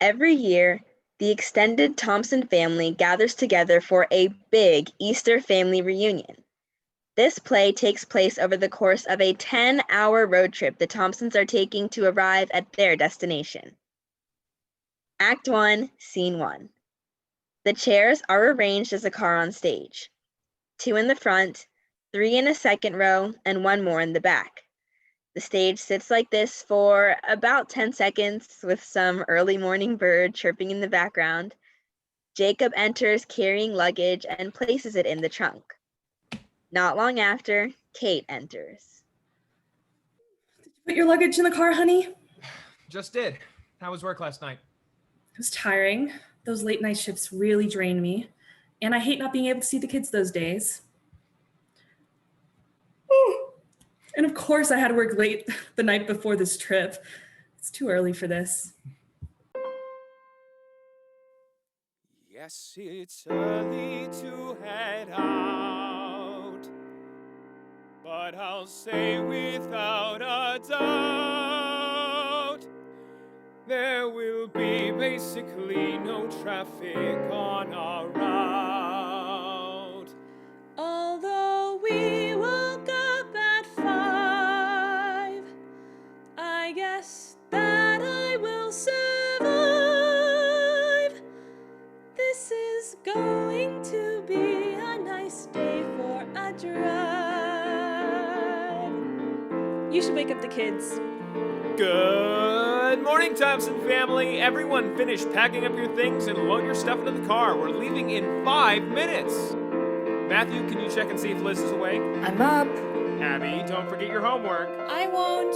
Every year, the extended Thompson family gathers together for a big Easter family reunion. This play takes place over the course of a 10-hour road trip the Thompsons are taking to arrive at their destination. Act 1, Scene 1. The chairs are arranged as a car on stage. 2 in the front, 3 in a second row, and 1 more in the back. The stage sits like this for about 10 seconds with some early morning bird chirping in the background. Jacob enters carrying luggage and places it in the trunk. Not long after, Cade enters. Put your luggage in the car, honey? Just did. How was work last night? It was tiring. Those late night shifts really drained me. And I hate not being able to see the kids those days. Ooh. And of course I had to work late the night before this trip. It's too early for this. Yes, it's early to head out, but I'll say without a doubt, there will be basically no traffic on our route. Although we woke up at 5, I guess that I will survive. This is going to be a nice day for a drive. You should wake up the kids. Good morning, Thompson family. Everyone finish packing up your things and load your stuff into the car. We're leaving in 5 minutes. Matthew, can you check and see if Liz is awake? I'm up. Abby, don't forget your homework. I won't.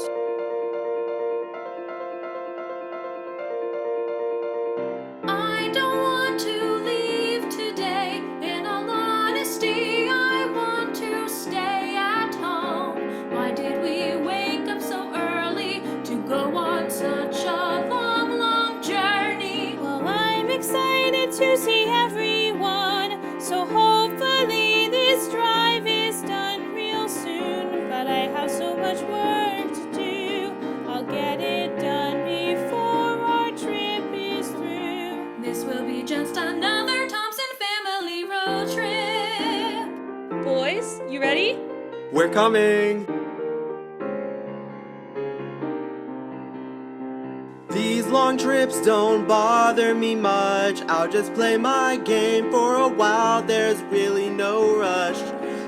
I don't want to leave today. In all honesty, I want to stay at home. Why did we wake up so early to go on such a long, long journey? Well, I'm excited to see everyone, so hopefully this drive is done real soon. But I have so much work to do. I'll get it done before our trip is through. This will be just another Thompson family road trip. Boys, you ready? We're coming. These long trips don't bother me much. I'll just play my game for a while. There's really no rush.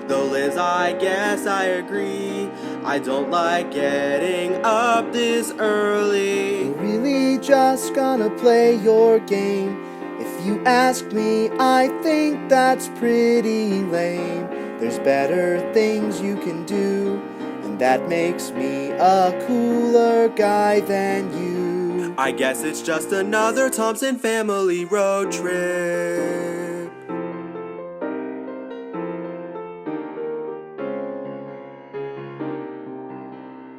Though Liz, I guess I agree. I don't like getting up this early. You're really just gonna play your game. If you ask me, I think that's pretty lame. There's better things you can do, and that makes me a cooler guy than you. I guess it's just another Thompson family road trip.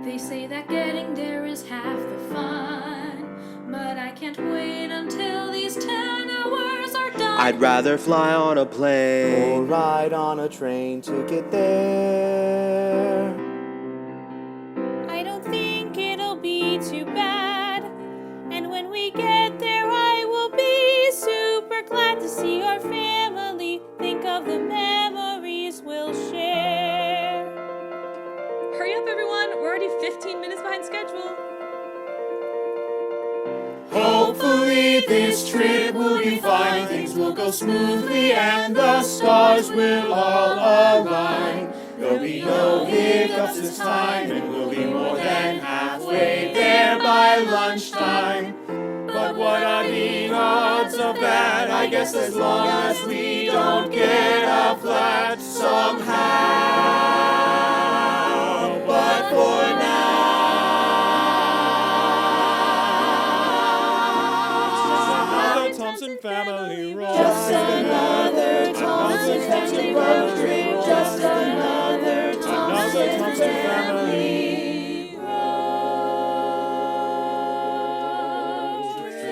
They say that getting there is half the fun, but I can't wait until these 10 hours are done. I'd rather fly on a Or plane. ride on a train to get there. I don't think it'll be too bad, and when we get there I will be super glad to see our family. Think of the memories we'll share. Hurry up, everyone. We're already 15 minutes behind schedule. Hopefully this trip will be fine. Things will go smoothly and the stars will all align. There'll be no hiccups this time, and we'll be more than halfway there by lunchtime. But what are the odds of that? I guess as long as we don't get a flat somehow. But for now, Thompson family road. Just another Thompson family road trip. Just another Thompson family road trip.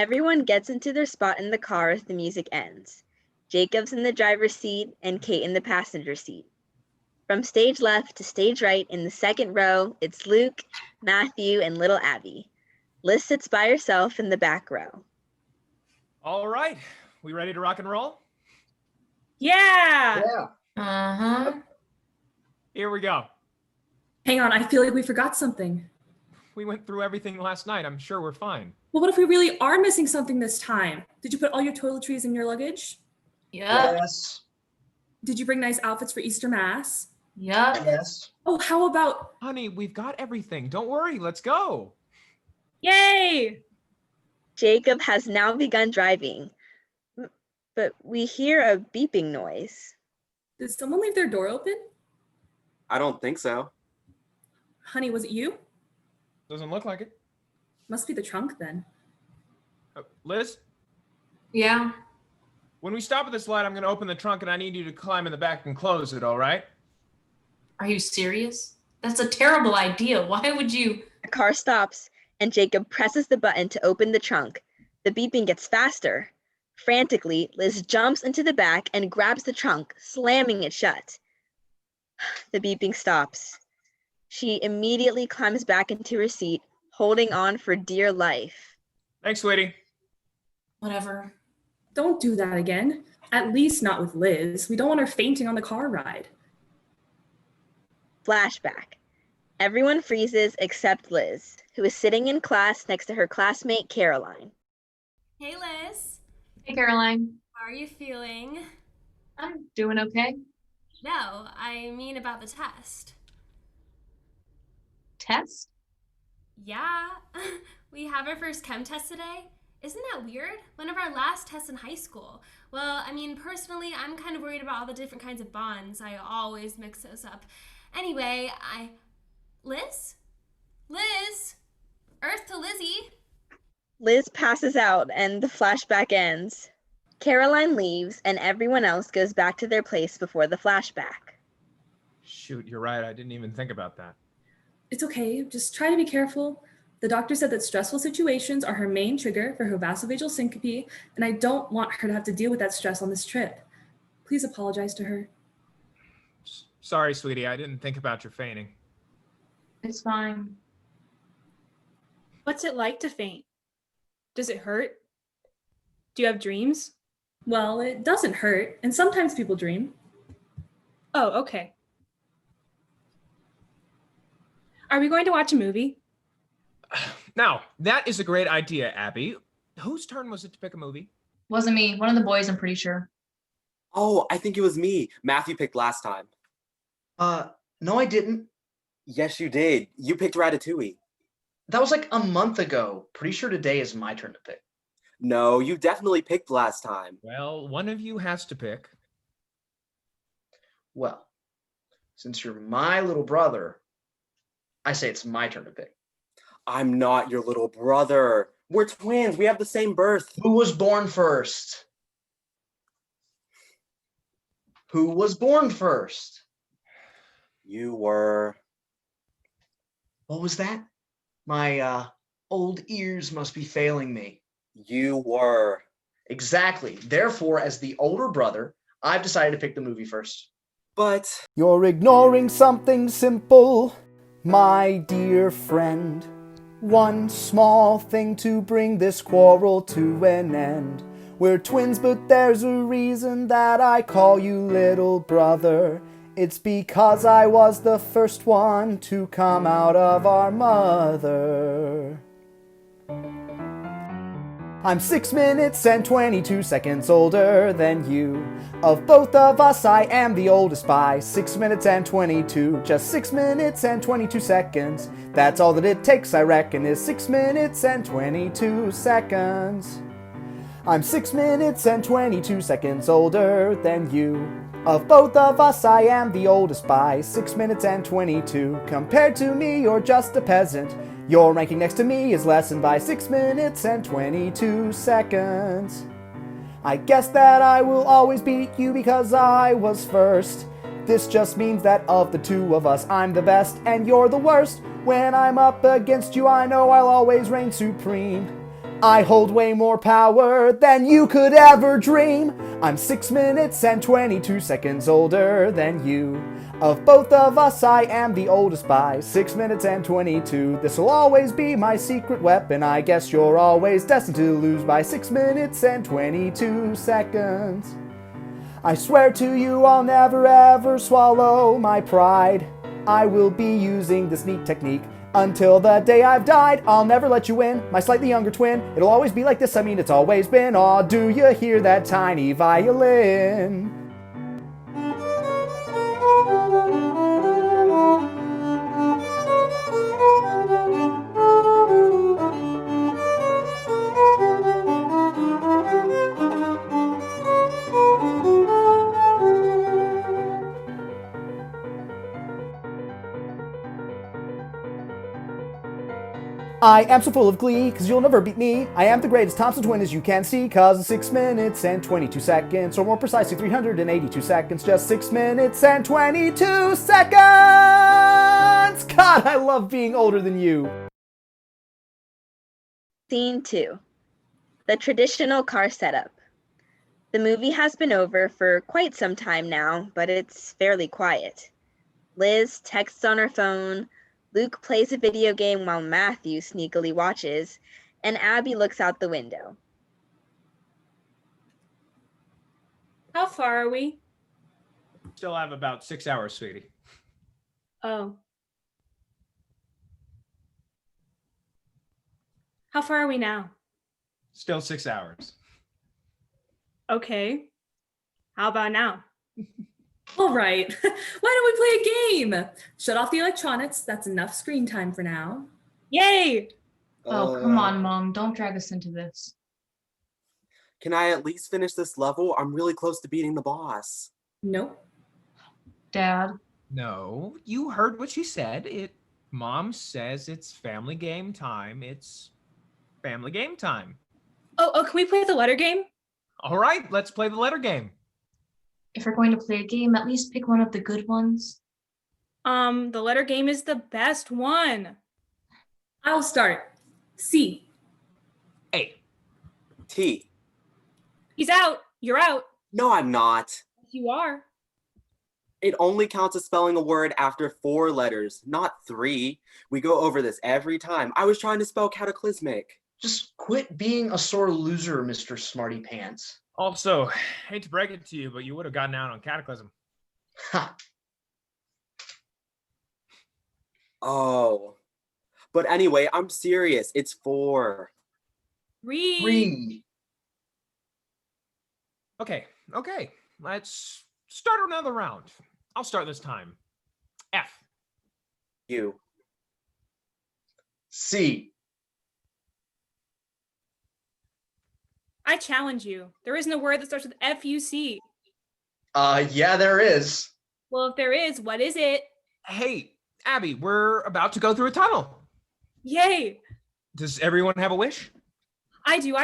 Everyone gets into their spot in the car as the music ends. Jacob's in the driver's seat and Cade in the passenger seat. From stage left to stage right in the second row, it's Luke, Matthew, and little Abby. Liz sits by herself in the back row. All right, we ready to rock and roll? Yeah! Uh-huh. Here we go. Hang on, I feel like we forgot something. We went through everything last night. I'm sure we're fine. Well, what if we really are missing something this time? Did you put all your toiletries in your luggage? Yup. Yes. Did you bring nice outfits for Easter Mass? Yup. Yes. Oh, how about... Honey, we've got everything. Don't worry. Let's go. Yay! Jacob has now begun driving, but we hear a beeping noise. Did someone leave their door open? I don't think so. Honey, was it you? Doesn't look like it. Must be the trunk then. Liz, Yeah. when we stop at this light, I'm going to open the trunk and I need you to climb in the back and close it, all right? Are you serious? That's a terrible idea. Why would you? The car stops, and Jacob presses the button to open the trunk. The beeping gets faster. Frantically, Liz jumps into the back and grabs the trunk, slamming it shut. The beeping stops. She immediately climbs back into her seat, holding on for dear life. Thanks, sweetie. Whatever. Don't do that again. At least not with Liz. We don't want her fainting on the car ride. Flashback. Everyone freezes except Liz, who is sitting in class next to her classmate Caroline. Hey, Liz. Hey, Caroline. How are you feeling? I'm doing okay. No, I mean about the test. Test? Yeah, we have our first chem test today. Isn't that weird? One of our last tests in high school. Well, I mean, personally, I'm kind of worried about all the different kinds of bonds. I always mix those up. Anyway, Liz? Liz? Earth to Lizzie? Liz passes out and the flashback ends. Caroline leaves and everyone else goes back to their place before the flashback. Shoot, you're right. I didn't even think about that. It's okay. Just try to be careful. The doctor said that stressful situations are her main trigger for her vasovagal syncope, and I don't want her to have to deal with that stress on this trip. Please apologize to her. Sorry, sweetie. I didn't think about your fainting. It's fine. What's it like to faint? Does it hurt? Do you have dreams? Well, it doesn't hurt, and sometimes people dream. Oh, okay. Are we going to watch a movie? Now, that is a great idea, Abby. Whose turn was it to pick a movie? Wasn't me. One of the boys, I'm pretty sure. Oh, I think it was me. Matthew picked last time. No, I didn't. Yes, you did. You picked Ratatouille. That was like a month ago. Pretty sure today is my turn to pick. No, you definitely picked last time. Well, one of you has to pick. Well, since you're my little brother, I say it's my turn to pick. I'm not your little brother. We're twins. We have the same birth. Who was born first? Who was born first? You were. What was that? My old ears must be failing me. You were. Exactly. Therefore, as the older brother, I've decided to pick the movie first. But You're ignoring something simple, my dear friend. One small thing to bring this quarrel to an end. We're twins, but there's a reason that I call you little brother. It's because I was the first one to come out of our mother. I'm 6 minutes and 22 seconds older than you. Of both of us, I am the oldest by 6 minutes and 22. Just 6 minutes and 22 seconds. That's all that it takes, I reckon, is 6 minutes and 22 seconds. I'm 6 minutes and 22 seconds older than you. Of both of us, I am the oldest by 6 minutes and 22. Compared to me, you're just a peasant. Your ranking next to me is lessened by 6 minutes and 22 seconds. I guess that I will always beat you because I was first. This just means that of the two of us, I'm the best and you're the worst. When I'm up against you, I know I'll always reign supreme. I hold way more power than you could ever dream. I'm 6 minutes and 22 seconds older than you. Of both of us, I am the oldest by 6 minutes and 22. This'll always be my secret weapon. I guess you're always destined to lose by 6 minutes and 22 seconds. I swear to you I'll never ever swallow my pride. I will be using this neat technique until the day I've died. I'll never let you win, my slightly younger twin. It'll always be like this, I mean it's always been. Aw, do you hear that tiny violin? I am so full of glee, cause you'll never beat me. I am the greatest Thompson twin as you can see, cause in 6 minutes and 22 seconds, or more precisely 382 seconds, just 6 minutes and 22 seconds! God, I love being older than you. Scene 2. The traditional car setup. The movie has been over for quite some time now, but it's fairly quiet. Liz texts on her phone, Luke plays a video game while Matthew sneakily watches, and Abby looks out the window. How far are we? Still have about 6 hours, sweetie. Oh. How far are we now? Still 6 hours. Okay. How about now? All right, why don't we play a game? Shut off the electronics. That's enough screen time for now. Yay! Oh, come on, Mom. Don't drag us into this. Can I at least finish this level? I'm really close to beating the boss. Nope. Dad. No, you heard what she said. Mom says it's family game time. It's family game time. Oh, can we play the letter game? All right, let's play the letter game. If we're going to play a game, at least pick one of the good ones. The letter game is the best one. I'll start. C. A. T. He's out. You're out. No, I'm not. You are. It only counts as spelling a word after 4 letters, not 3. We go over this every time. I was trying to spell cataclysmic. Just quit being a sore loser, Mr. Smarty Pants. Also, hate to break it to you, but you would have gotten out on Cataclysm. Ha. Oh. But anyway, I'm serious. It's 4. Read. 3. Okay. Let's start another round. I'll start this time. F. U. C. I challenge you. There isn't a word that starts with F-U-C. Yeah, there is. Well, if there is, what is it? Hey, Abby, we're about to go through a tunnel. Yay! Does everyone have a wish? I do.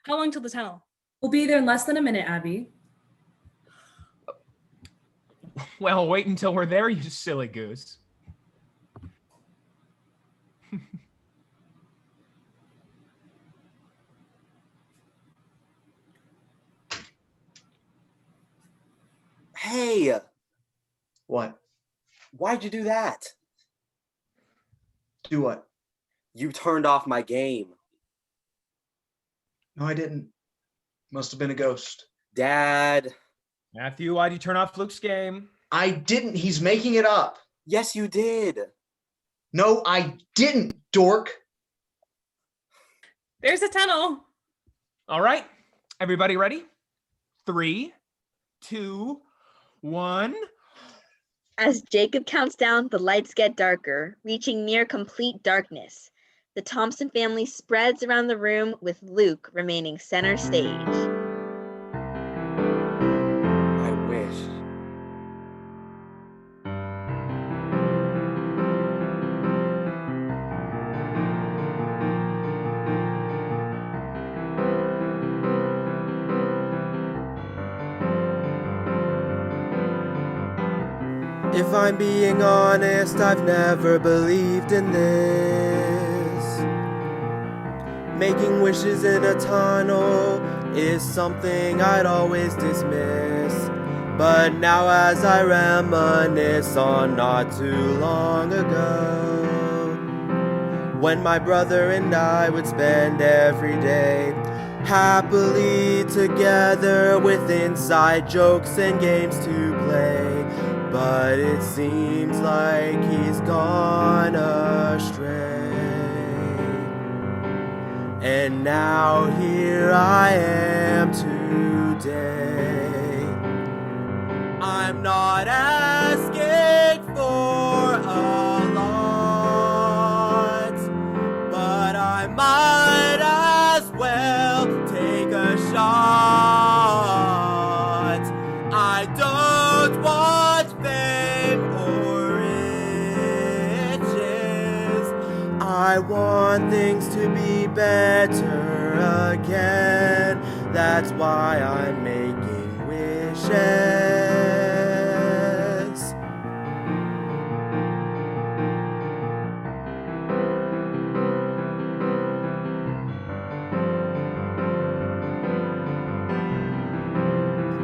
How long till the tunnel? We'll be there in less than a minute, Abby. Well, wait until we're there, you silly goose. Hey! What? Why'd you do that? Do what? You turned off my game. No, I didn't. Must have been a ghost. Dad. Matthew, why'd you turn off Luke's game? I didn't. He's making it up. Yes, you did. No, I didn't, dork. There's a tunnel. All right, everybody ready? 3, 2, 1. As Jacob counts down, the lights get darker, reaching near complete darkness. The Thompson family spreads around the room, with Luke remaining center stage. I wish. If I'm being honest, I've never believed in this. Making wishes in a tunnel is something I'd always dismiss. But now as I reminisce on not too long ago, when my brother and I would spend every day happily together with inside jokes and games to play. But it seems like he's gone astray. And now here I am today. I'm not asking for a lot, but I might as well take a shot. I don't want fame or riches. I want things to be better again. That's why I'm making wishes.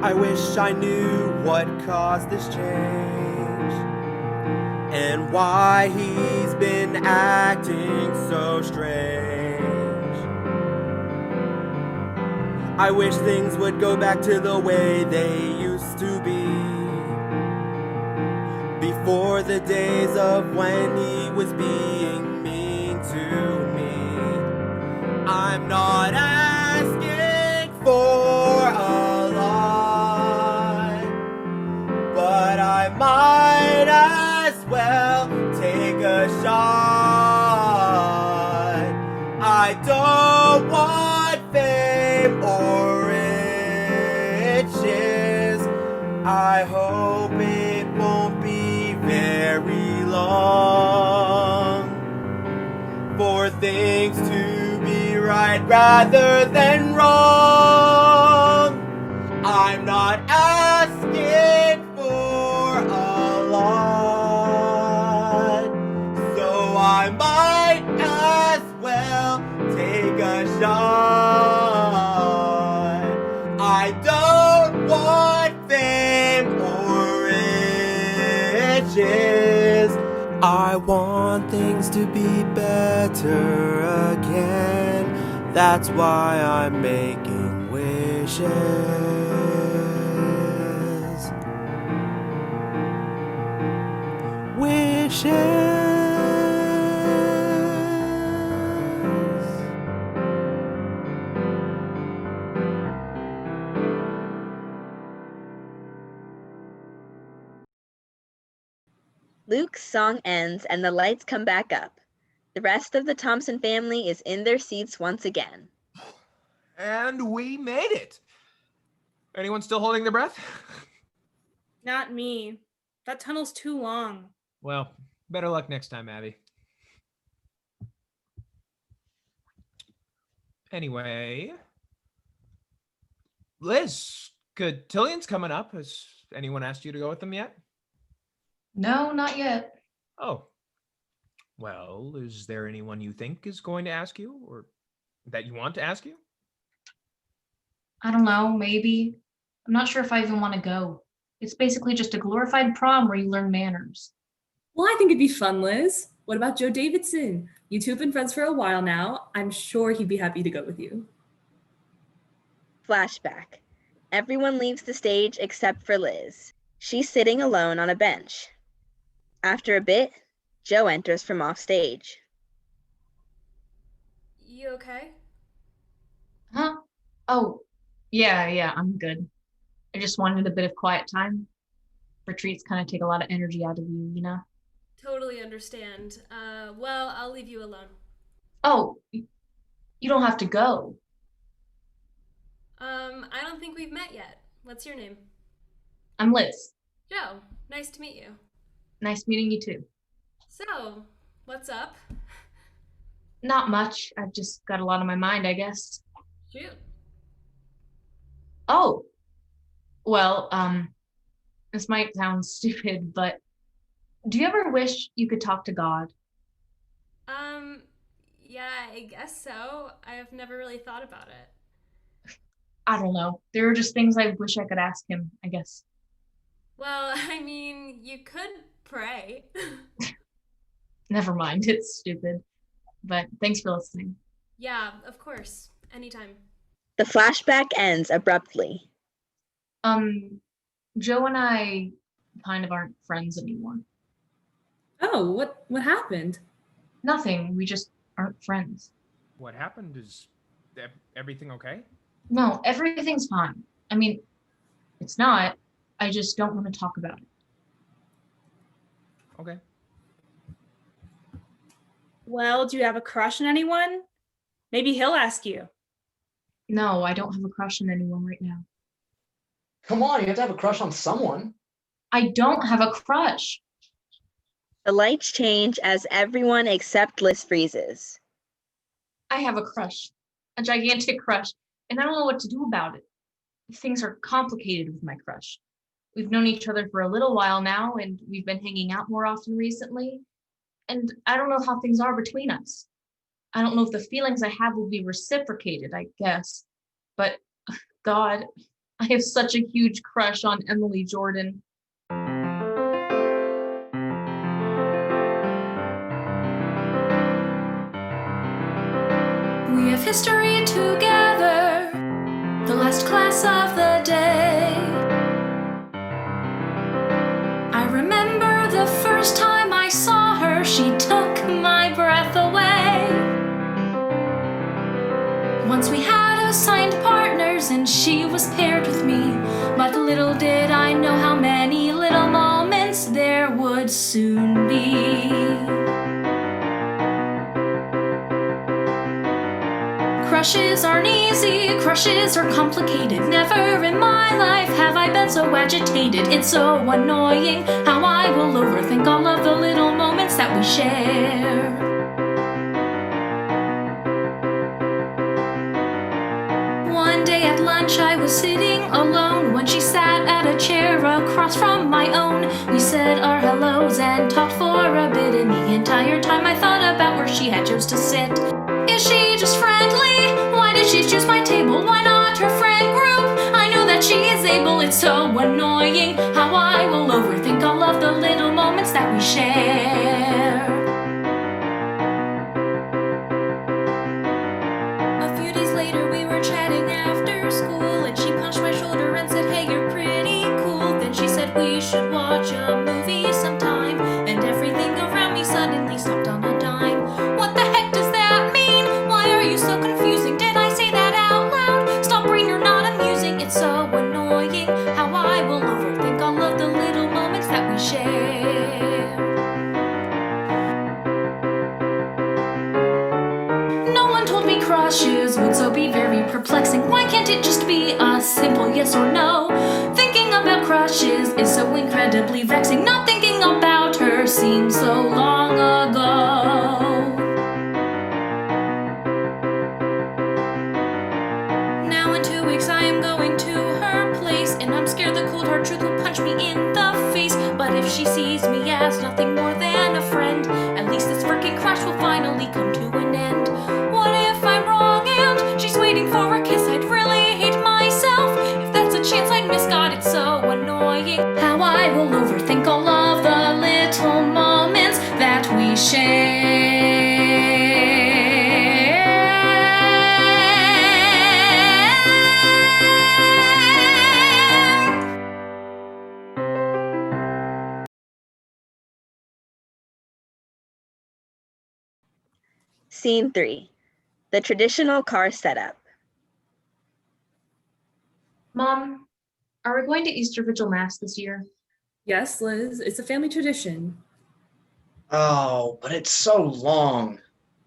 I wish I knew what caused this change and why he's been acting so strange. I wish things would go back to the way they used to be, before the days of when he was being mean to me. I'm not asking for a lot, but I might as well take a shot. I don't want fame or riches. I hope it won't be very long for things to be right rather than wrong. I'm not asking for a lot, so I might as well take a shot. I don't want fame or riches. I want things to be better again. That's why I'm making wishes. Wishes. Luke's song ends and the lights come back up. The rest of the Thompson family is in their seats once again. And we made it. Anyone still holding their breath? Not me. That tunnel's too long. Well, better luck next time, Abby. Anyway, Liz, Cotillions coming up. Has anyone asked you to go with them yet? No, not yet. Oh. Well, is there anyone you think is going to ask you, or that you want to ask you? I don't know, maybe. I'm not sure if I even want to go. It's basically just a glorified prom where you learn manners. Well, I think it'd be fun, Liz. What about Joe Davidson? You two have been friends for a while now. I'm sure he'd be happy to go with you. Flashback. Everyone leaves the stage except for Liz. She's sitting alone on a bench. After a bit, Joe enters from off stage. You okay? Huh? Oh, yeah, I'm good. I just wanted a bit of quiet time. Retreats kind of take a lot of energy out of you, you know? Totally understand. Well, I'll leave you alone. Oh, you don't have to go. I don't think we've met yet. What's your name? I'm Liz. Joe. Nice to meet you. Nice meeting you too. So, what's up? Not much. I've just got a lot on my mind, I guess. Shoot. Oh, well, this might sound stupid, but do you ever wish you could talk to God? Yeah, I guess so. I have never really thought about it. I don't know. There are just things I wish I could ask him, I guess. Well, I mean, you could pray. Never mind, it's stupid. But thanks for listening. Yeah, of course. Anytime. The flashback ends abruptly. Joe and I kind of aren't friends anymore. Oh, what happened? Nothing. We just aren't friends. What happened? Is everything okay? No, everything's fine. I mean, it's not. I just don't want to talk about it. Okay. Well, do you have a crush on anyone? Maybe he'll ask you. No, I don't have a crush on anyone right now. Come on, you have to have a crush on someone. I don't have a crush. The lights change as everyone except Liz freezes. I have a crush, a gigantic crush, and I don't know what to do about it. Things are complicated with my crush. We've known each other for a little while now, and we've been hanging out more often recently. And I don't know how things are between us. I don't know if the feelings I have will be reciprocated, I guess. But God, I have such a huge crush on Emily Jordan. We have history together, the last class of the day. I remember the first time I saw her, she took my breath away. Once we had assigned partners and she was paired with me, but little did I know how many little moments there would soon be. Crushes aren't easy, crushes are complicated. Never in my life have I been so agitated. It's so annoying how I will overthink all of the little moments that we share. One day at lunch I was sitting alone when she sat at a chair across from my own. We said our hellos and talked for a bit, and the entire time I thought about where she had chose to sit. Is she just friendly? Why did she choose my table? Why not her friend group? I know that she is able. It's so annoying how I will overthink all of the little moments that we share. A few days later we were chatting after school, and she punched my shoulder and said, hey, you're pretty cool. Then she said we should watch a movie sometime, and everything around me suddenly stopped on a dime. What the heck does that mean? Why are you so confusing? Did I say that out loud? Stop, brain, you're not amusing. It's so annoying how I will overthink all of the little moments that we share. No one told me crushes would so be very perplexing. Why can't it just be a simple yes or no? Thinking about crushes is so incredibly vexing. Not thinking about her seems so long ago. Now in 2 weeks I am going to her place, and I'm scared the cold hard truth will punch me in the face. But if she sees me as nothing more than a friend, at least this freaking crush will finally come to an end. What if I'm wrong and she's waiting for a kiss? I'd really hate myself if that's a chance I'd miss. God, it's so annoying how I will overthink all of the little moments that we share. Scene 3. The traditional car setup. Mom, are we going to Easter Vigil Mass this year? Yes, Liz, it's a family tradition. Oh, but it's so long.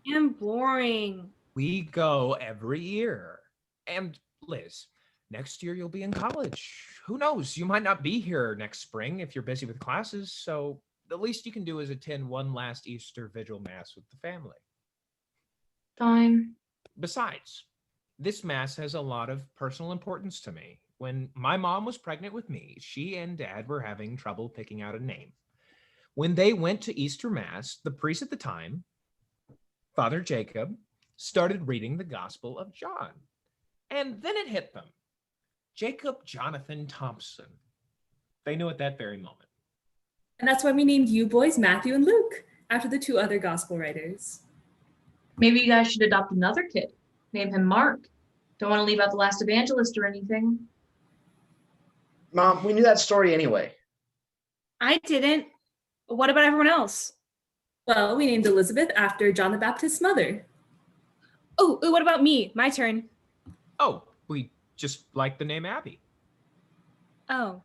And boring. We go every year. And Liz, next year you'll be in college. Who knows? You might not be here next spring if you're busy with classes. So the least you can do is attend one last Easter Vigil Mass with the family. Fine. Besides, this Mass has a lot of personal importance to me. When my mom was pregnant with me, she and Dad were having trouble picking out a name. When they went to Easter Mass, the priest at the time Father Jacob started reading the Gospel of John. And then it hit them. Jacob Jonathan Thompson. They knew at that very moment. And that's why we named you boys Matthew and Luke, after the two other gospel writers. Maybe you guys should adopt another kid. Name him Mark. Don't want to leave out the last evangelist or anything. Mom, we knew that story anyway. I didn't. What about everyone else? Well, we named Elizabeth after John the Baptist's mother. Oh, what about me? My turn. Oh, we just like the name Abby. Oh,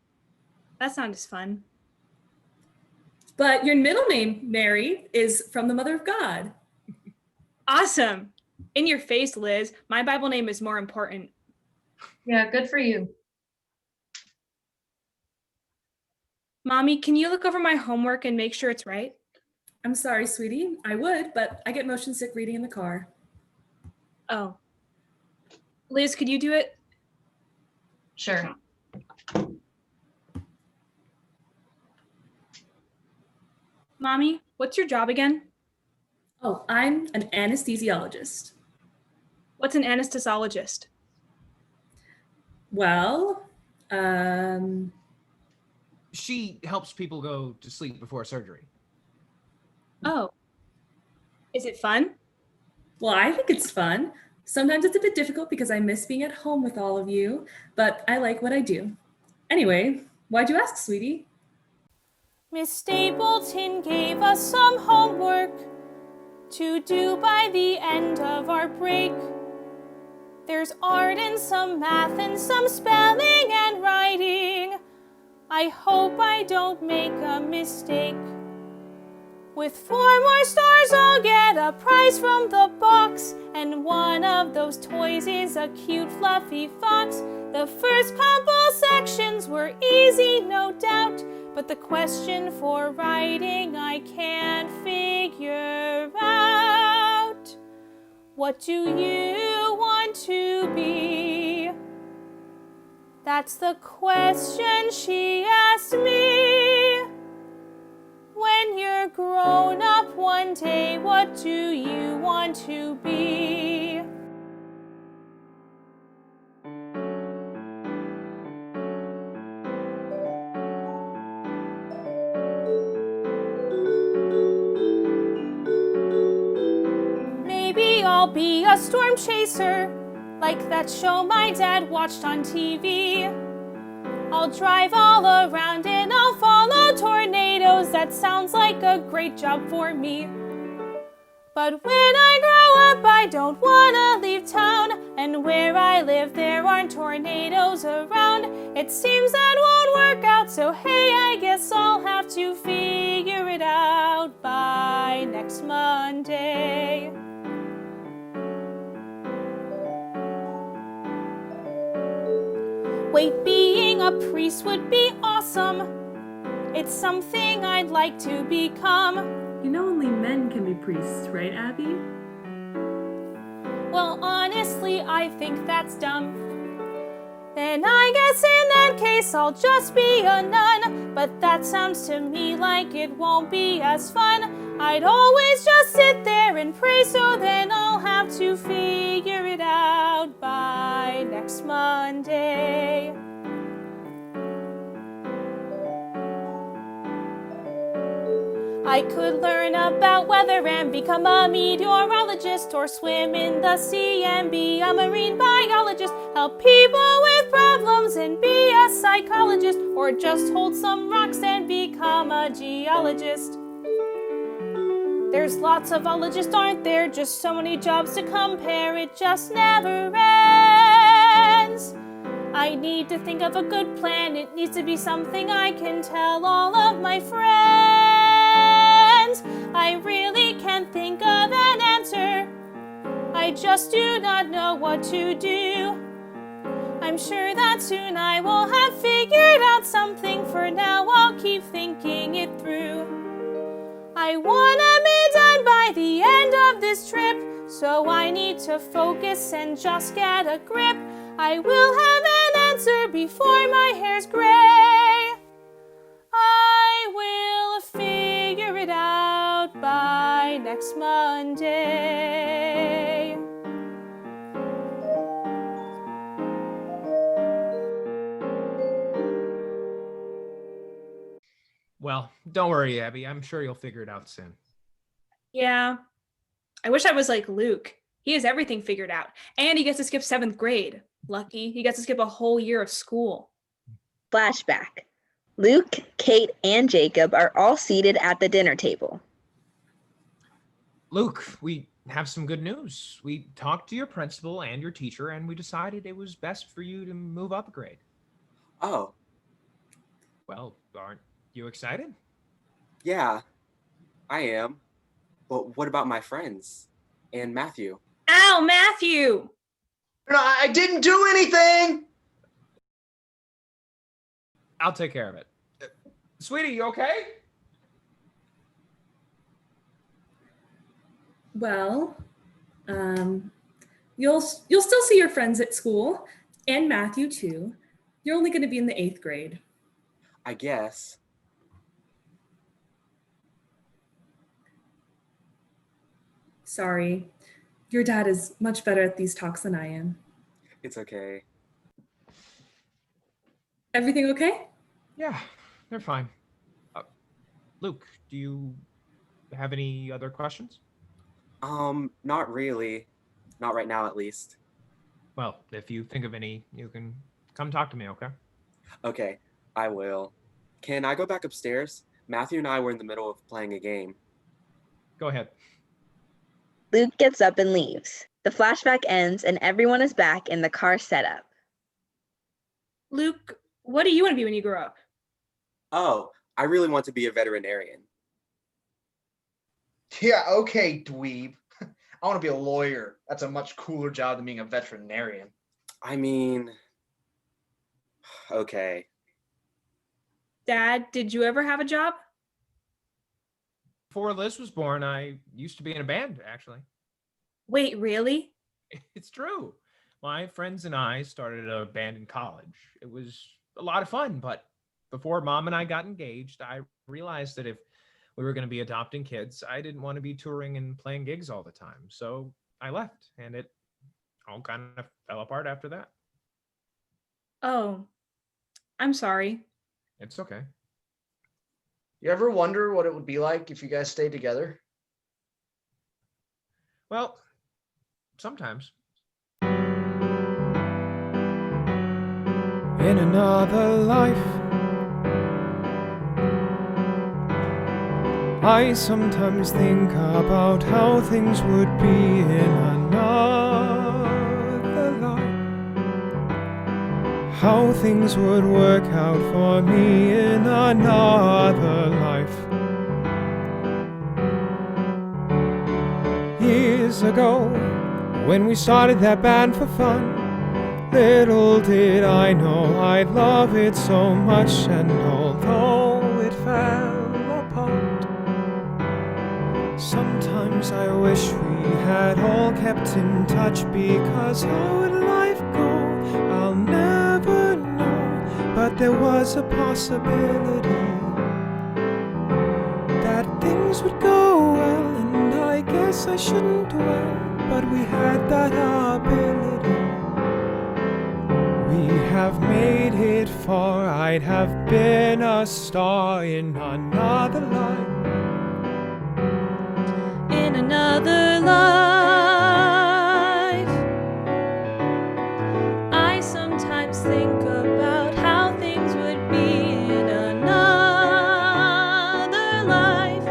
that sounds fun. But your middle name, Mary, is from the Mother of God. Awesome. In your face, Liz. My Bible name is more important. Yeah, good for you. Mommy, can you look over my homework and make sure it's right? I'm sorry, sweetie. I would, but I get motion sick reading in the car. Oh. Liz, could you do it? Sure. Mommy, what's your job again? Oh, I'm an anesthesiologist. What's an anesthesiologist? Well, She helps people go to sleep before surgery. Oh. Is it fun? well, I think it's fun. Sometimes it's a bit difficult because I miss being at home with all of you, but I like what I do. Anyway, why'd you ask, sweetie? Miss Stapleton gave us some homework to do by the end of our break. There's art and some math and some spelling and writing. I hope I don't make a mistake. With 4 more stars, I'll get a prize from the box, and one of those toys is a cute fluffy fox. The first couple sections were easy, no doubt, but the question for writing I can't figure out. What do you want to be? That's the question she asked me. When you're grown up one day, what do you want to be? Maybe I'll be a storm chaser, like that show my dad watched on TV. I'll drive all around and I'll follow tornadoes. That sounds like a great job for me. But when I grow up, I don't want to leave town. And where I live, there aren't tornadoes around. It seems that won't work out, so hey, I guess I'll have to figure it out by next Monday. Wait, being a priest would be awesome. It's something I'd like to become. You know only men can be priests, right, Abby? Well, honestly, I think that's dumb. Then I guess in that case I'll just be a nun. But that sounds to me like it won't be as fun. I'd always just sit there and pray, so then I'll have to figure it out by next Monday. I could learn about weather and become a meteorologist, or swim in the sea and be a marine biologist, help people with problems and be a psychologist, or just hold some rocks and become a geologist. There's lots of ologists, aren't there? Just so many jobs to compare, it just never ends. I need to think of a good plan. It needs to be something I can tell all of my friends. I really can't think of an answer. I just do not know what to do. I'm sure that soon I will have figured out something. For now, I'll keep thinking it through. I wanna be done by the end of this trip, so I need to focus and just get a grip. I will have an answer before my hair's gray. I will figure it out by by next Monday. Well, don't worry, Abby. I'm sure you'll figure it out soon. Yeah. I wish I was like Luke. He has everything figured out. And he gets to skip 7th grade. Lucky. He gets to skip a whole year of school. Flashback. Luke, Cade, and Jacob are all seated at the dinner table. Luke, we have some good news. We talked to your principal and your teacher, and we decided it was best for you to move up a grade. Oh, Well, aren't you excited? yeah, I am. But what about my friends? And Matthew? Ow, Matthew! No, I didn't do anything. I'll take care of it. Sweetie, you okay? Well, you'll still see your friends at school, and Matthew too. You're only going to be in the 8th grade. I guess. Sorry, your dad is much better at these talks than I am. It's okay. Everything okay? Yeah, they're fine. Luke, do you have any other questions? Not really. Not right now, at least. Well, if you think of any, you can come talk to me, okay? Okay, I will. Can I go back upstairs? Matthew and I were in the middle of playing a game. Go ahead. Luke gets up and leaves. The flashback ends and everyone is back in the car setup. Luke, what do you want to be when you grow up? Oh, I really want to be a veterinarian. Yeah, okay, dweeb. I want to be a lawyer. That's a much cooler job than being a veterinarian. I mean, okay. Dad, did you ever have a job? Before Liz was born, I used to be in a band, actually. Wait, really? It's true. My friends and I started a band in college. It was a lot of fun, but before Mom and I got engaged, I realized that if we were going to be adopting kids, I didn't want to be touring and playing gigs all the time. So I left, and it all kind of fell apart after that. Oh, I'm sorry. It's okay. You ever wonder what it would be like if you guys stayed together? Well, sometimes. In another life, I sometimes think about how things would be in another life, how things would work out for me in another life. Years ago, when we started that band for fun, little did I know I'd love it so much, and although it fell apart, sometimes I wish we had all kept in touch, because how would life go? I'll never know, but there was a possibility that things would go well, and I guess I shouldn't dwell, but we had that ability. We have made it far. I'd have been a star in another life. In another life, I sometimes think about how things would be in another life,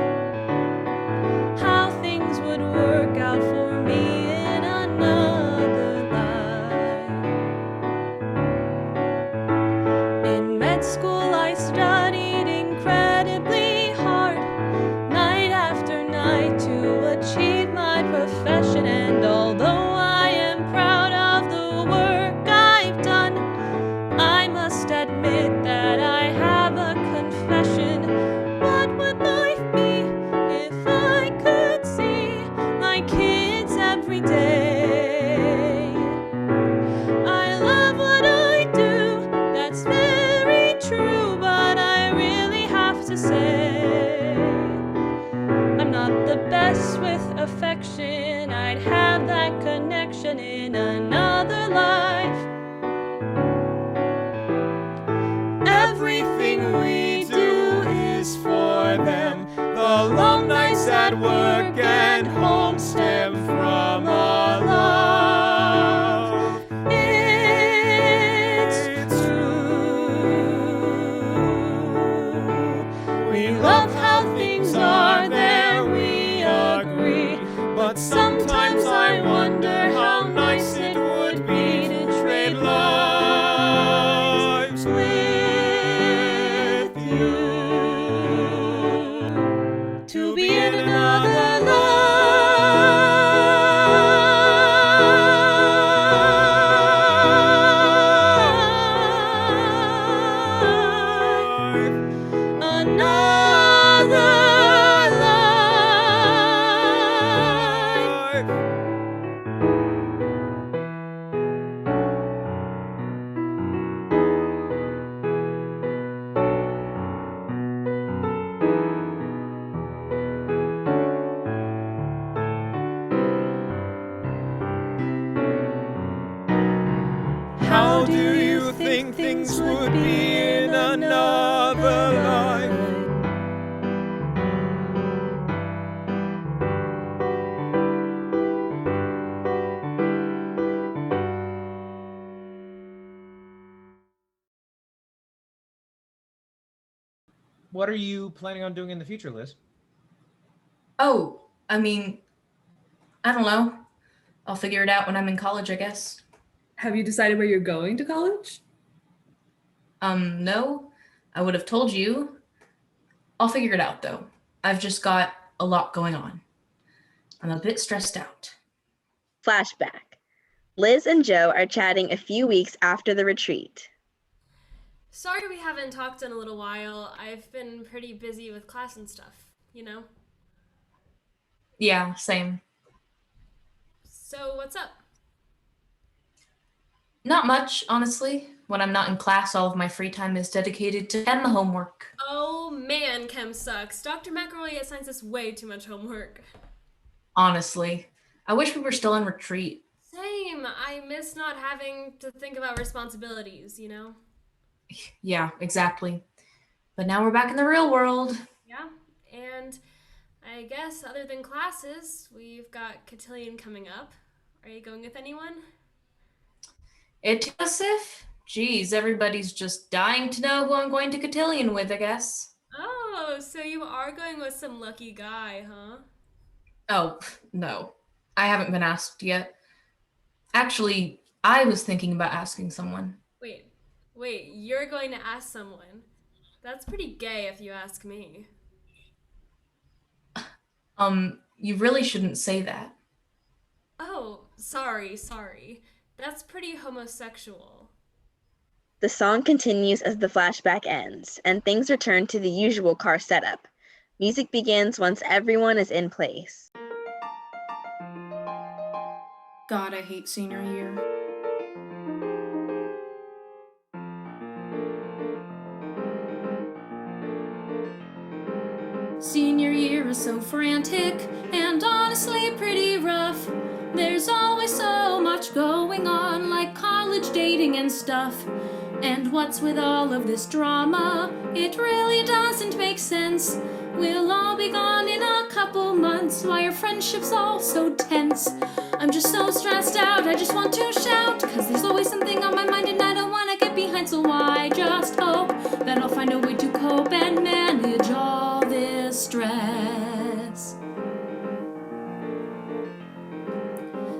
how things would work out for me in another life. In med school, I studied incredibly hard, night after night, to achieve my profession. happen in another life. Everything we do is for them. The long nights at work and home stem from our love. It's true. We love how things are there, we agree. But sometimes I wonder how nice it would be to trade lives with you. To be in another life. Another life. How do you think things would be in another life? What are you planning on doing in the future, Liz? Oh, I mean, I don't know. I'll figure it out when I'm in college, I guess. Have you decided where you're going to college? No, I would have told you. I'll figure it out, though. I've just got a lot going on. I'm a bit stressed out. Flashback. Liz and Joe are chatting a few weeks after the retreat. Sorry we haven't talked in a little while. I've been pretty busy with class and stuff, you know? Yeah, same. So what's up? Not much, honestly. When I'm not in class, all of my free time is dedicated to chem homework. Oh man, chem sucks. Dr. McElroy assigns us way too much homework. Honestly, I wish we were still on retreat. Same. I miss not having to think about responsibilities, you know? Yeah, exactly. But now we're back in the real world. Yeah, and I guess other than classes, we've got cotillion coming up. Are you going with anyone? It Joseph? Geez, everybody's just dying to know who I'm going to cotillion with, I guess. Oh, so you are going with some lucky guy, huh? Oh, no. I haven't been asked yet. Actually, I was thinking about asking someone. Wait, you're going to ask someone? That's pretty gay if you ask me. You really shouldn't say that. Oh, sorry. That's pretty homosexual. The song continues as the flashback ends, and things return to the usual car setup. Music begins once everyone is in place. God, I hate senior year. Senior year is so frantic and honestly pretty rough. There's always so much going on, like college dating and stuff. And what's with all of this drama? It really doesn't make sense. We'll all be gone in a couple months. Why are friendships all so tense? I'm just so stressed out, I just want to shout, 'cause there's always something on my mind and I don't want to get behind. So I just hope that I'll find a way to cope and manage all this stress.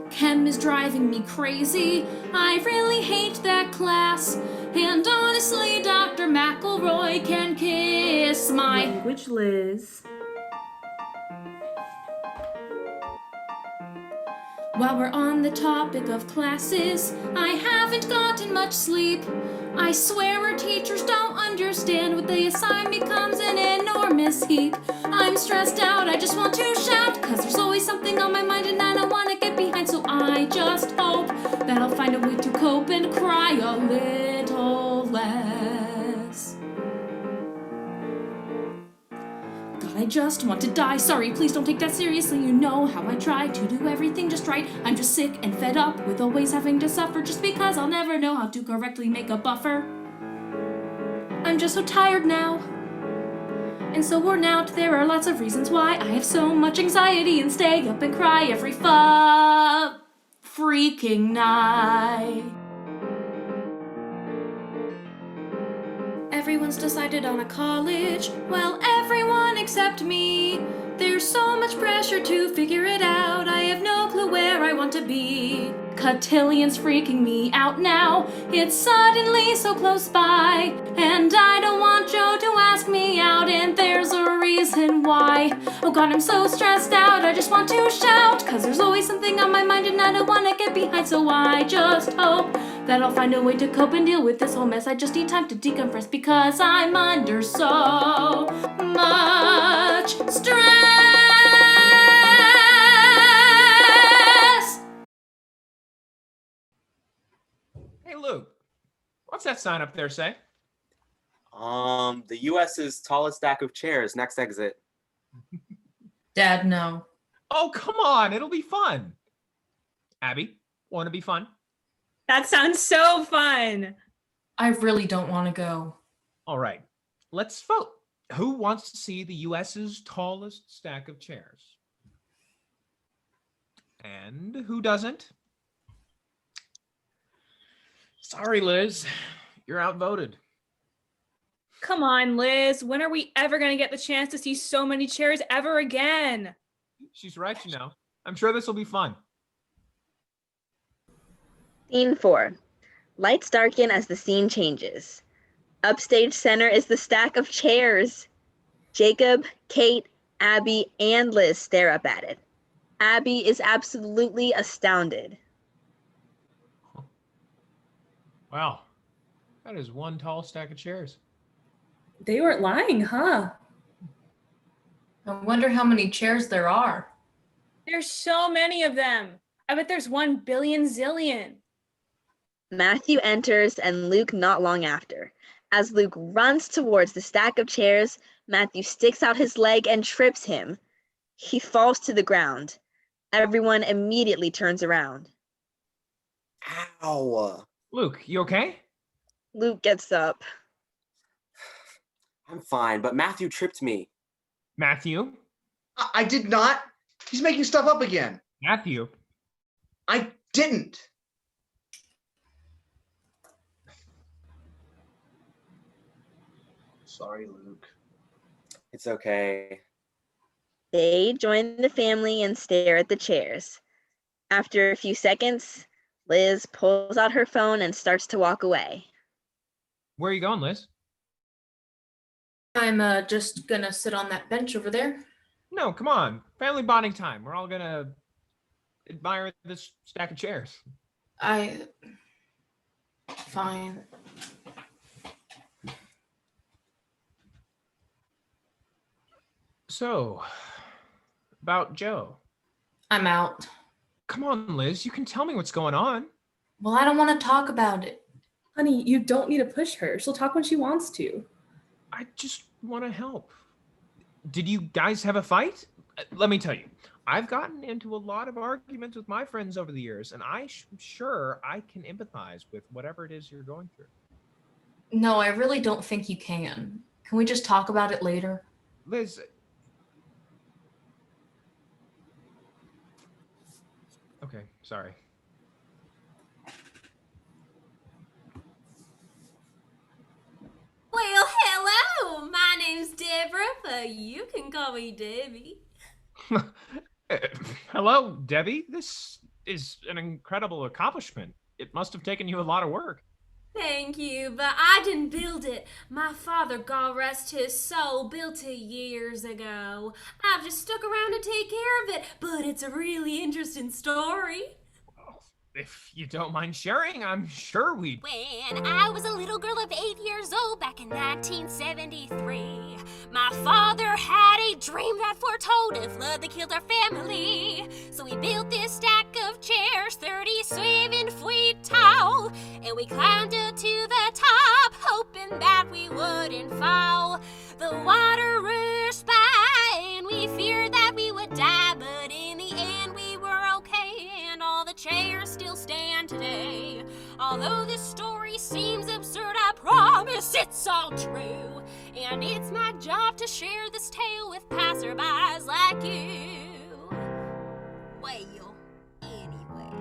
Chem is driving me crazy. I really hate that class. And honestly, Dr. McElroy can kiss my Language, Liz. While we're on the topic of classes, I haven't gotten much sleep. I swear our teachers don't understand. What they assign becomes an enormous heap. I'm stressed out, I just want to shout, 'cause there's always something on my mind and I don't want to get behind. So I just hope that I'll find a way to cope and cry a little less. God, I just want to die. Sorry, please don't take that seriously. You know how I try to do everything just right. I'm just sick and fed up with always having to suffer just because I'll never know how to correctly make a buffer. I'm just so tired now and so worn out. There are lots of reasons why I have so much anxiety and stay up and cry every freaking night. Everyone's decided on a college. Well, everyone except me. There's so much pressure to figure it out. I have no clue where I want to be. Cotillion's freaking me out now. It's suddenly so close by. And I don't want Joe to ask me out. And there's a reason why. Oh God, I'm so stressed out. I just want to shout. Cause there's always something on my mind and I don't want to get behind. So I just hope that I'll find a way to cope and deal with this whole mess. I just need time to decompress because I'm under so much stress. Hey, Luke, what's that sign up there say? The U.S.'s tallest stack of chairs, next exit. Dad, no. Oh, come on, it'll be fun. Abby, want to be fun? That sounds so fun. I really don't want to go. All right, let's vote. Who wants to see the U.S.'s tallest stack of chairs? And who doesn't? Sorry, Liz, you're outvoted. Come on, Liz. When are we ever going to get the chance to see so many chairs ever again? She's right, you know. I'm sure this will be fun. Scene 4. Lights darken as the scene changes. Upstage center is the stack of chairs. Jacob, Kate, Abby, and Liz stare up at it. Abby is absolutely astounded. Wow, that is one tall stack of chairs. They weren't lying, huh? I wonder how many chairs there are. There's so many of them. I bet there's 1 billion zillion. Matthew enters and Luke not long after. As Luke runs towards the stack of chairs, Matthew sticks out his leg and trips him. He falls to the ground. Everyone immediately turns around. Ow. Luke, you okay? Luke gets up. I'm fine, but Matthew tripped me. Matthew? I did not. He's making stuff up again. Matthew? I didn't. Sorry, Luke. It's okay. They join the family and stare at the chairs. After a few seconds, Liz pulls out her phone and starts to walk away. Where are you going, Liz? I'm just gonna sit on that bench over there. No, come on. Family bonding time. We're all gonna admire this stack of chairs. Fine. So, about Joe. I'm out. Come on, Liz. You can tell me what's going on. Well, I don't want to talk about it. Honey, you don't need to push her. She'll talk when she wants to. I just want to help. Did you guys have a fight? Let me tell you, I've gotten into a lot of arguments with my friends over the years, and I'm sure I can empathize with whatever it is you're going through. No, I really don't think you can. Can we just talk about it later? Liz. Okay, sorry. Well, hello. My name's Deborah, but you can call me Debbie. Hello, Debbie. This is an incredible accomplishment. It must have taken you a lot of work. Thank you, but I didn't build it. My father, God rest his soul, built it years ago. I've just stuck around to take care of it, but it's a really interesting story. Well, if you don't mind sharing, I'm sure we'd... When I was a little girl of 8 years old back in 1973, my father had a dream that foretold a flood that killed our family. So we built this stack of chairs 37 feet tall, and we climbed up to the top, hoping that we wouldn't fall. The water rushed by Although this story seems absurd, I promise it's all true. And it's my job to share this tale with passerbys like you. Well, anyway.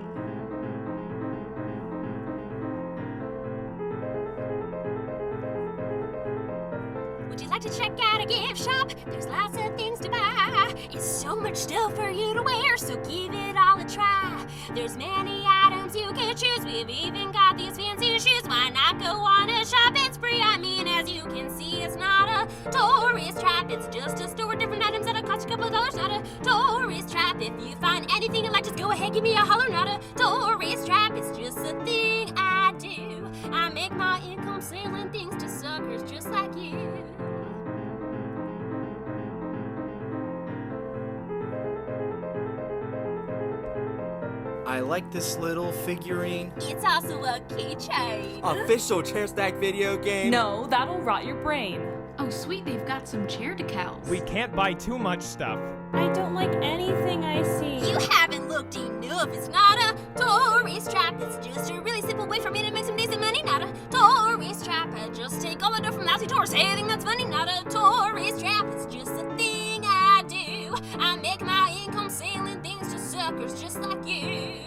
Would you like to check out a gift shop? There's lots of things to buy. It's so much stuff for you to wear, so give it all a try. There's many items you can choose. We've even got these fancy shoes. Why not go on a shopping spree? I mean, as you can see, it's not a tourist trap. It's just a store with different items that'll cost you a couple of dollars. Not a tourist trap. If you find anything you like, just go ahead, give me a holler. Not a tourist trap. It's just a thing I do. I make my income selling things to suckers just like you. I like this little figurine. It's also a keychain. Official chair stack video game. No, that'll rot your brain. Oh, sweet, they've got some chair decals. We can't buy too much stuff. I don't like anything I see. You haven't looked enough. It's not a tourist trap. It's just a really simple way for me to make some decent money. Not a tourist trap. I just take all the dough from lousy tourists. Anything that's funny. Not a tourist trap. It's just a thing I do. I make my income selling things to suckers just like you.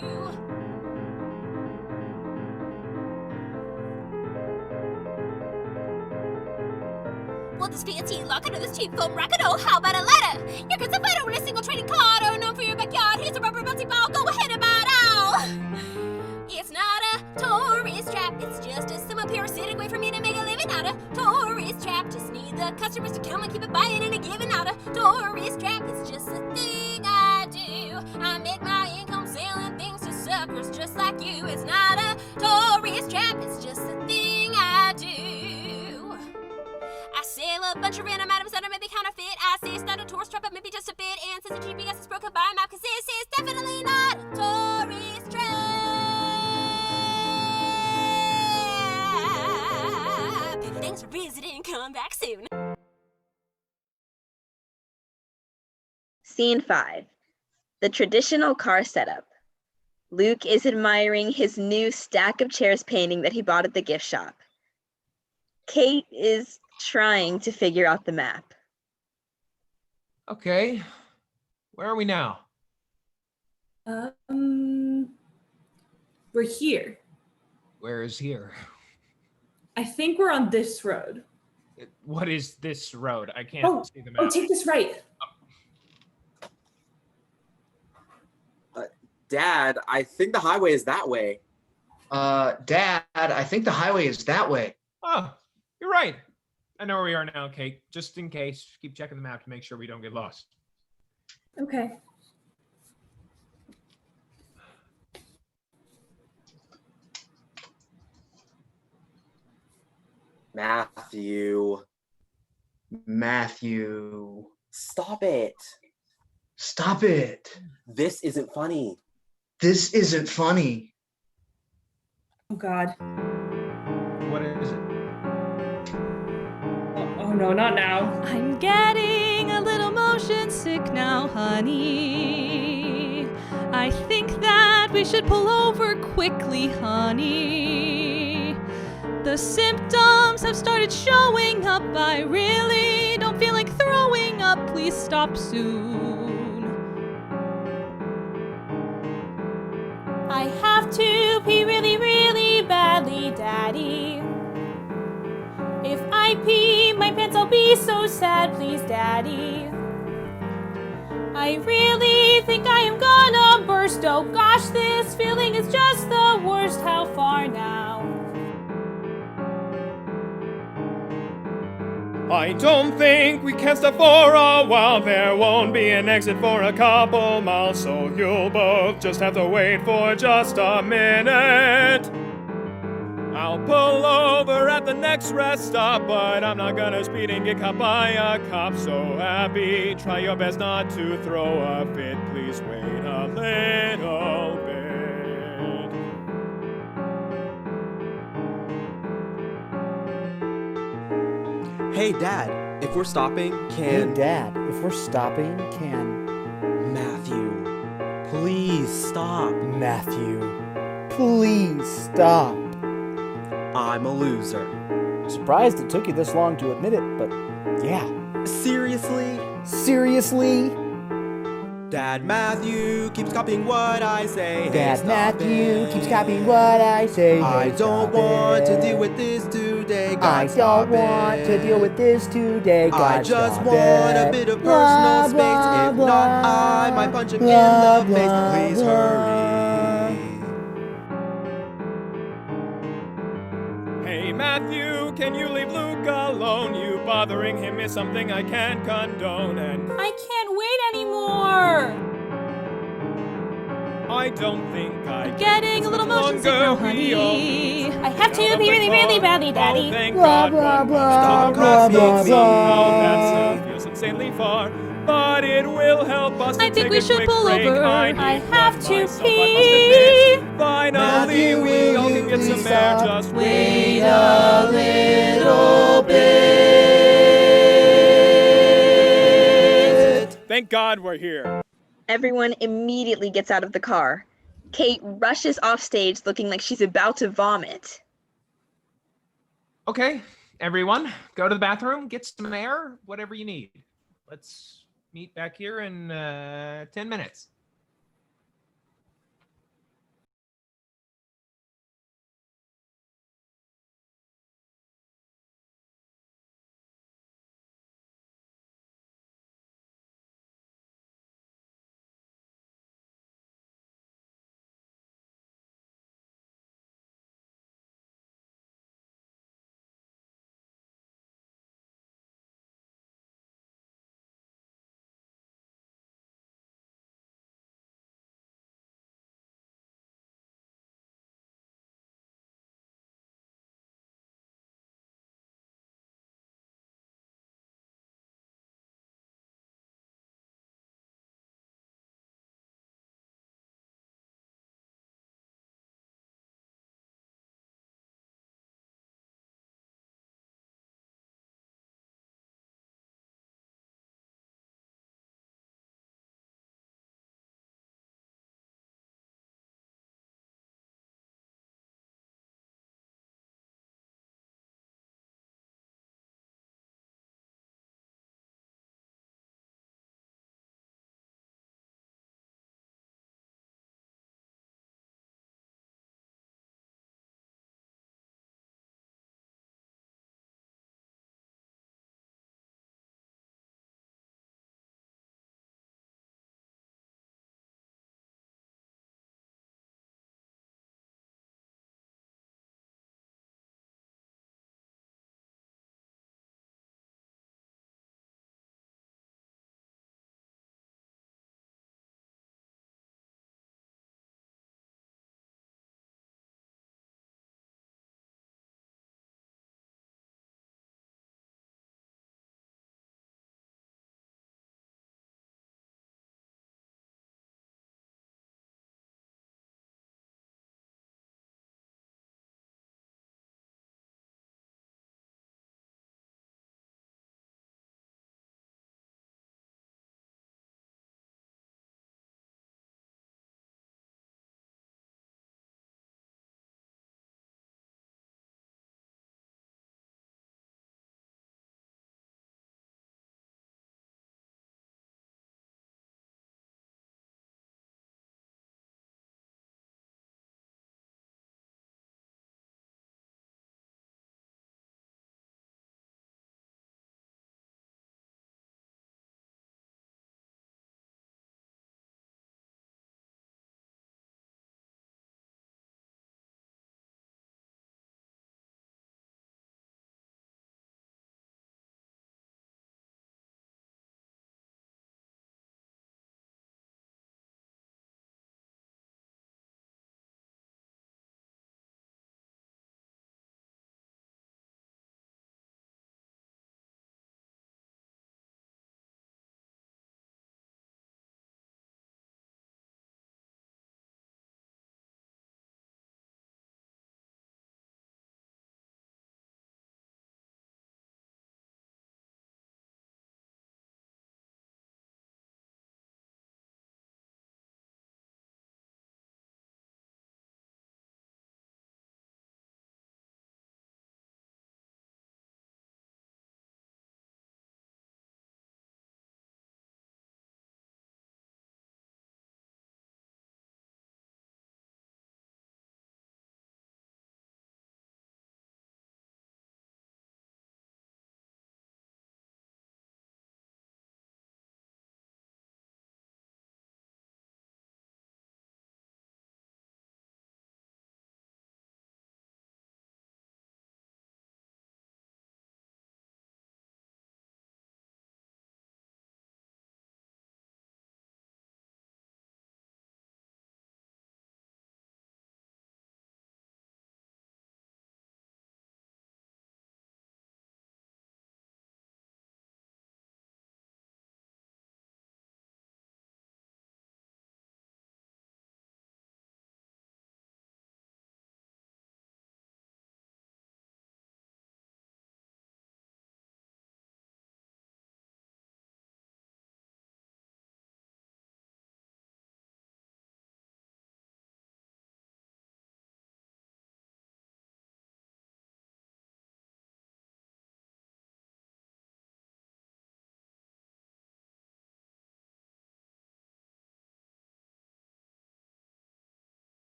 Well, this fancy locket or this cheap foam racket, oh, how about a ladder? Here comes a photo in a single trading card, oh, known for your backyard. Here's a rubber bouncy ball, go ahead and buy it all. It's not a tourist trap, it's just a simple parasitic way for me to make a living. Not a tourist trap, just need the customers to come and keep it buying and a giving. Not a tourist trap, it's just a thing I do. I make my income selling things to suckers just like you. It's not a tourist trap, it's just a thing I do. I sell a bunch of random items that are maybe counterfeit. I say it's not a tourist trap, but maybe just a bit. And since the GPS is broken by a map, cause this is definitely not a tourist trap. Thanks for visiting, come back soon. Scene 5. The traditional car setup. Luke is admiring his new stack of chairs painting that he bought at the gift shop. Kate is trying to figure out the map. Okay. Where are we now? We're here. Where is here? I think we're on this road. What is this road? I can't see the map. Oh, take this right. Dad, I think the highway is that way. Dad, I think the highway is that way. Oh, you're right. I know where we are now, Kate. Just in case, keep checking the map to make sure we don't get lost. Okay. Matthew. Stop it. Stop it. This isn't funny. This isn't funny. Oh, God. What is it? Oh, no, not now. I'm getting a little motion sick now, honey. I think that we should pull over quickly, honey. The symptoms have started showing up. I really don't feel like throwing up. Please stop soon. I have to pee really, really badly, Daddy. If I pee my pants, I'll be so sad, please, Daddy. I really think I am gonna burst. Oh gosh, this feeling is just the worst. How far now? I don't think we can stop for a while. There won't be an exit for a couple miles, so you'll both just have to wait for just a minute. I'll pull over at the next rest stop, but I'm not gonna speed and get caught by a cop. So Abby, try your best not to throw a fit. Please wait a little bit. Hey, Dad, if we're stopping, can... Hey, Dad, if we're stopping, can... Matthew, please stop. Matthew, please stop. I'm a loser. Surprised it took you this long to admit it, but yeah. Seriously? Seriously? Dad Matthew keeps copying what I say. Dad Matthew keeps copying what I say. I don't want to deal with this today. God, I don't want to deal with this today. God, I just stop want it. a bit of Blah, personal space. blah, If blah, not, I might punch him blah, in the face. blah, Please blah. hurry. Hey Matthew, can you leave Luke alone? You bothering him is something I can't condone, and I can't wait anymore. I don't think I can Getting a little motion sick now, honey. I have to Out of pee the really, really car. badly, Daddy. Oh, thank Blah, God, blah, one blah, stop blah, blah, me. blah. Oh, that feels insanely far, but it will help us to I think take we a should quick pull break. over. I I need have one to myself, I pee. must admit. Finally, Matthew, we will all you can get some please air. stop? Just Wait a little bit. Thank God we're here. Everyone immediately gets out of the car. Kate rushes off stage looking like she's about to vomit. Okay, everyone, go to the bathroom, get some air, whatever you need. Let's meet back here in 10 minutes.